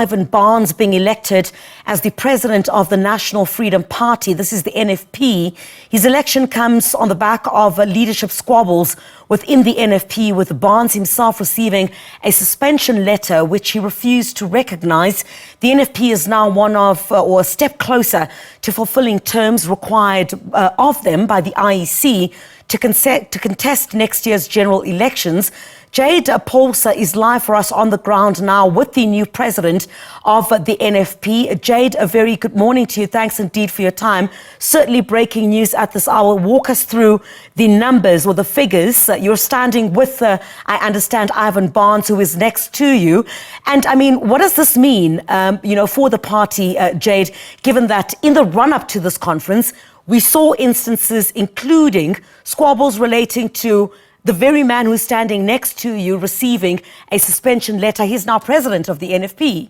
Ivan Barnes being elected as the president of the National Freedom Party. This is the NFP. His election comes on the back of leadership squabbles within the NFP, with Barnes himself receiving a suspension letter which he refused to recognize. The NFP is now or a step closer to fulfilling terms required of them by the IEC to contest next year's general elections. Jade Paulsa is live for us on the ground now with the new president of the NFP. Jade, a very good morning to you. Thanks indeed for your time. Certainly breaking news at this hour. Walk us through the numbers or the figures. You're standing with, I understand, Ivan Barnes, who is next to you. And I mean, what does this mean, for the party, Jade, given that in the run-up to this conference, we saw instances including squabbles relating to the very man who's standing next to you receiving a suspension letter. He's now president of the NFP.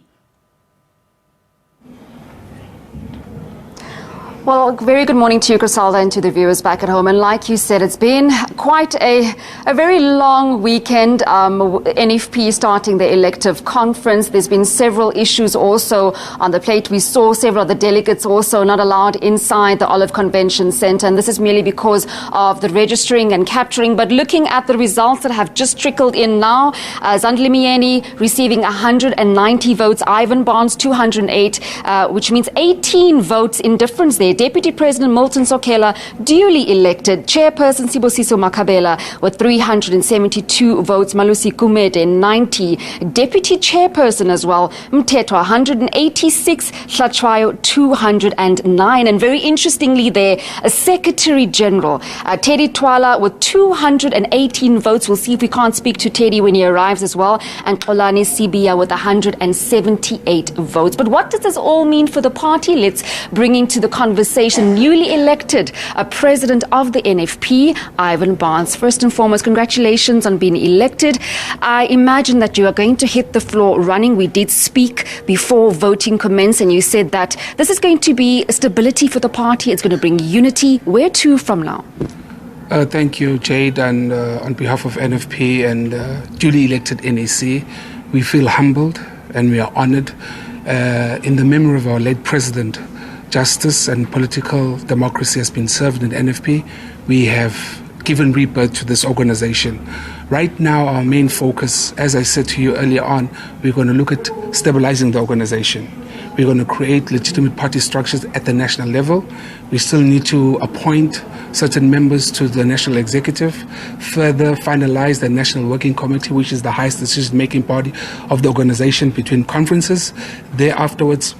Well, very good morning to you, Griselda, and to the viewers back at home. And like you said, it's been quite a very long weekend. NFP starting the elective conference. There's been several issues also on the plate. We saw several of the delegates also not allowed inside the Olive Convention Centre. And this is merely because of the registering and capturing. But looking at the results that have just trickled in now, Zandile receiving 190 votes, Ivan Barnes 208, which means 18 votes in difference there. Deputy President Milton Sokela duly elected. Chairperson Sibusiso Makabela with 372 votes. Malusi Kumede 90. Deputy Chairperson as well, Mteto 186. Hlachwayo 209. And very interestingly there, a Secretary General, Teddy Twala with 218 votes. We'll see if we can't speak to Teddy when he arrives as well. And Xolani Sibiya with 178 votes. But what does this all mean for the party? Let's bring into the conversation newly elected president of the NFP, Ivan Barnes. First and foremost, congratulations on being elected. I imagine that you are going to hit the floor running. We did speak before voting commenced, and you said that this is going to be stability for the party. It's going to bring unity. Where to from now? Thank you, Jade, and on behalf of NFP and duly elected NEC, we feel humbled and we are honored in the memory of our late president. Justice and political democracy has been served in NFP. We have given rebirth to this organization. Right now, our main focus, as I said to you earlier on, we're going to look at stabilizing the organization. We're going to create legitimate party structures at the national level. We still need to appoint certain members to the national executive, further finalize the national working committee, which is the highest decision-making body of the organization between conferences. Thereafterwards,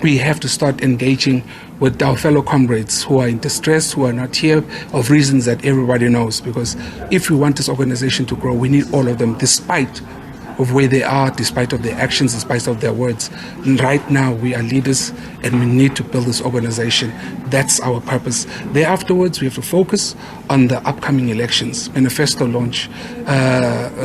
we have to start engaging with our fellow comrades who are in distress, who are not here, of reasons that everybody knows. Because if we want this organization to grow, we need all of them, despite of where they are, despite of their actions, despite of their words. And right now, we are leaders, and we need to build this organization. That's our purpose. Thereafterwards, we have to focus on the upcoming elections, manifesto launch,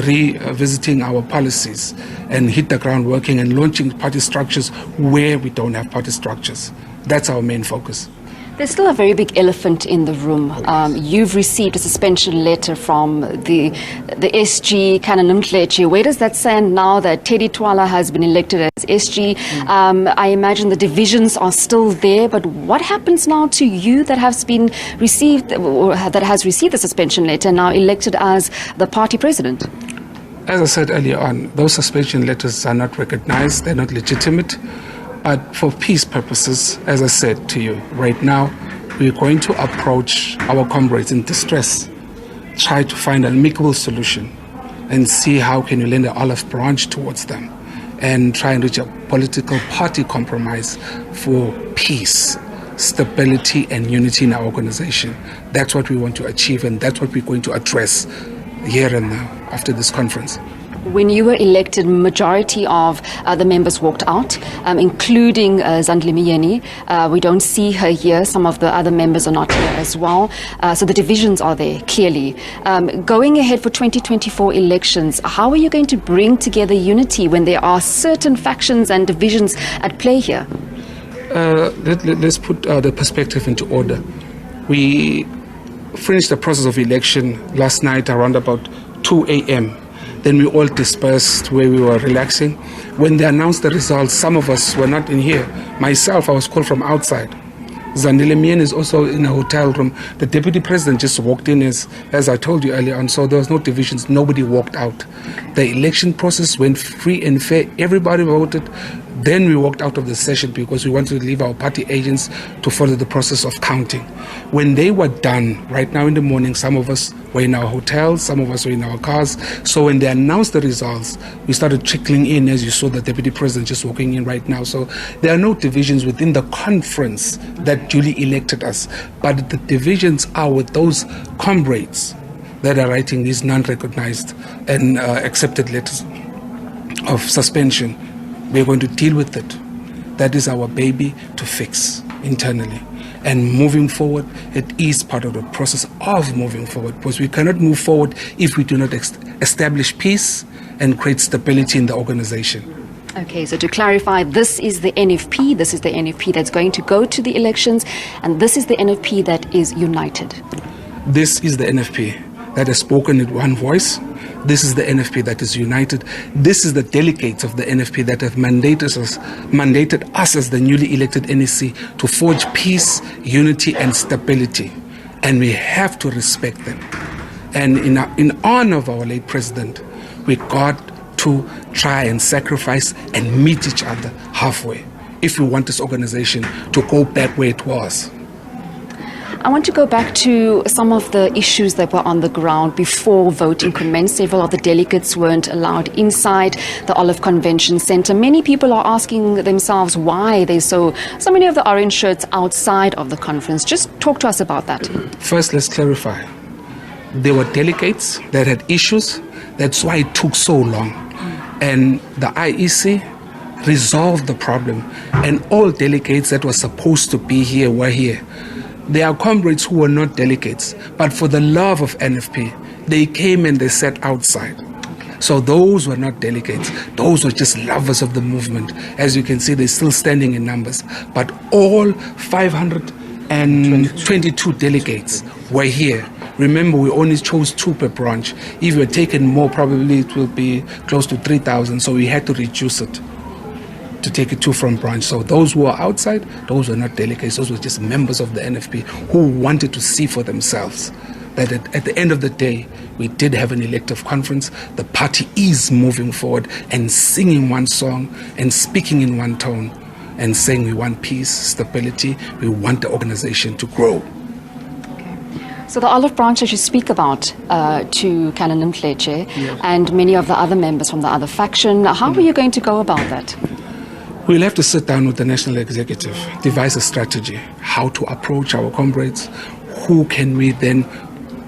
revisiting our policies, and hit the ground working and launching party structures where we don't have party structures. That's our main focus. There's still a very big elephant in the room. You've received a suspension letter from the SG, Canon Mklechi. Where does that stand now that Teddy Twala has been elected as SG? I imagine the divisions are still there, but what happens now to you that has been received, or that has received the suspension letter, now elected as the party president? As I said earlier on, those suspension letters are not recognized, they're not legitimate. But for peace purposes, as I said to you, right now, we're going to approach our comrades in distress, try to find an amicable solution, and see how can you lend an olive branch towards them, and try and reach a political party compromise for peace, stability, and unity in our organization. That's what we want to achieve, and that's what we're going to address here and now after this conference. When you were elected, majority of the members walked out, including Zandile. We don't see her here. Some of the other members are not here as well. So the divisions are there, clearly. Going ahead for 2024 elections, how are you going to bring together unity when there are certain factions and divisions at play here? Let's put the perspective into order. We finished the process of election last night around about 2 a.m. Then we all dispersed where we were relaxing. When they announced the results, some of us were not in here. Myself, I was called from outside. Zandile Mien is also in a hotel room. The deputy president just walked in, as I told you earlier on, so there was no divisions. Nobody walked out. The election process went free and fair. Everybody voted. Then we walked out of the session because we wanted to leave our party agents to follow the process of counting. When they were done, right now in the morning, some of us were in our hotels, some of us were in our cars. So when they announced the results, we started trickling in, as you saw the deputy president just walking in right now. So there are no divisions within the conference that duly elected us, but the divisions are with those comrades that are writing these non-recognized and accepted letters of suspension. We're going to deal with it. That is our baby to fix internally. And moving forward, it is part of the process of moving forward, because we cannot move forward if we do not establish peace and create stability in the organization. Okay, so to clarify, this is the NFP, this is the NFP that's going to go to the elections, and this is the NFP that is united. This is the NFP that has spoken in one voice. This is the NFP that is united. This is the delegates of the NFP that have mandated us as the newly elected NEC to forge peace, unity and stability. And we have to respect them. And in honor of our late president, we got to try and sacrifice and meet each other halfway if we want this organization to go back where it was. I want to go back to some of the issues that were on the ground before voting commenced. Several of the delegates weren't allowed inside the Olive Convention Centre. Many people are asking themselves why there's so many of the orange shirts outside of the conference. Just talk to us about that. First, let's clarify. There were delegates that had issues. That's why it took so long. And the IEC resolved the problem. And all delegates that were supposed to be here were here. There are comrades who were not delegates, but for the love of NFP, they came and they sat outside. So those were not delegates. Those were just lovers of the movement. As you can see, they're still standing in numbers. But all 522 delegates were here. Remember, we only chose 2 per branch. If we had taken more, probably it will be close to 3,000. So we had to reduce it to take it 2 from branch. So those who are outside, those were not delegates. Those were just members of the NFP who wanted to see for themselves that at the end of the day, we did have an elective conference. The party is moving forward and singing one song and speaking in one tone and saying we want peace, stability, we want the organization to grow. So the olive branch that you speak about to Canon Mkleche and many of the other members from the other faction, how are you going to go about that? We'll have to sit down with the national executive, devise a strategy, how to approach our comrades, who can we then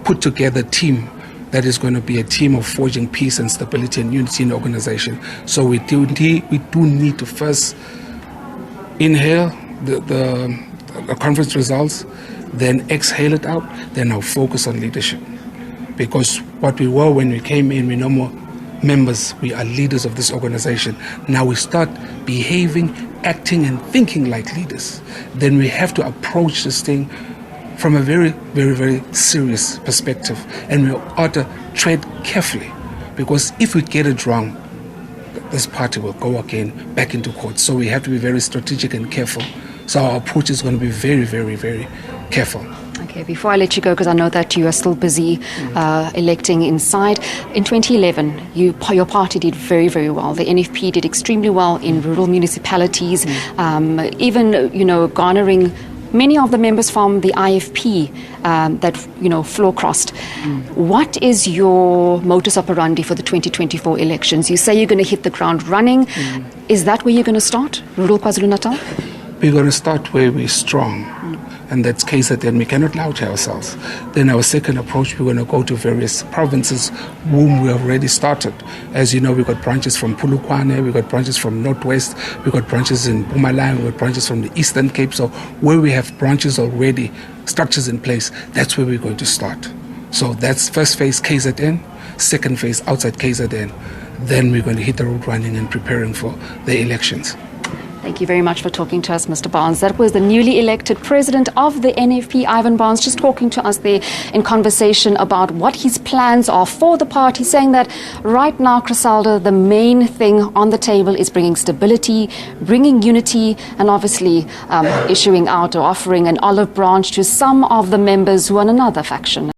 put together a team that is going to be a team of forging peace and stability and unity in the organization. So we do need to first inhale the conference results, then exhale it out, then now focus on leadership. Because what we were when we came in, we no more members, we are leaders of this organization. Now we start behaving, acting and thinking like leaders. Then we have to approach this thing from a very, very, very serious perspective. And we ought to tread carefully, because if we get it wrong, this party will go again back into court. So we have to be very strategic and careful. So our approach is going to be very, very, very careful. Okay, before I let you go, because I know that you are still busy electing inside. In 2011, your party did very, very well. The NFP did extremely well in rural municipalities, even, garnering many of the members from the IFP that, floor crossed. What is your modus operandi for the 2024 elections? You say you're going to hit the ground running. Is that where you're going to start, rural KwaZulu-Natal? We're going to start where we're strong, and that's KZN. We cannot lie to ourselves. Then our second approach, we're going to go to various provinces whom we have already started. As you know, we've got branches from Pulukwane, we've got branches from Northwest, we've got branches in Mpumalanga, we've got branches from the Eastern Cape. So where we have branches already, structures in place, that's where we're going to start. So that's first phase KZN, second phase outside KZN. Then we're going to hit the road running and preparing for the elections. Thank you very much for talking to us, Mr. Barnes. That was the newly elected president of the NFP, Ivan Barnes, just talking to us there in conversation about what his plans are for the party, saying that right now, Crisalda, the main thing on the table is bringing stability, bringing unity, and obviously issuing out or offering an olive branch to some of the members who are in another faction.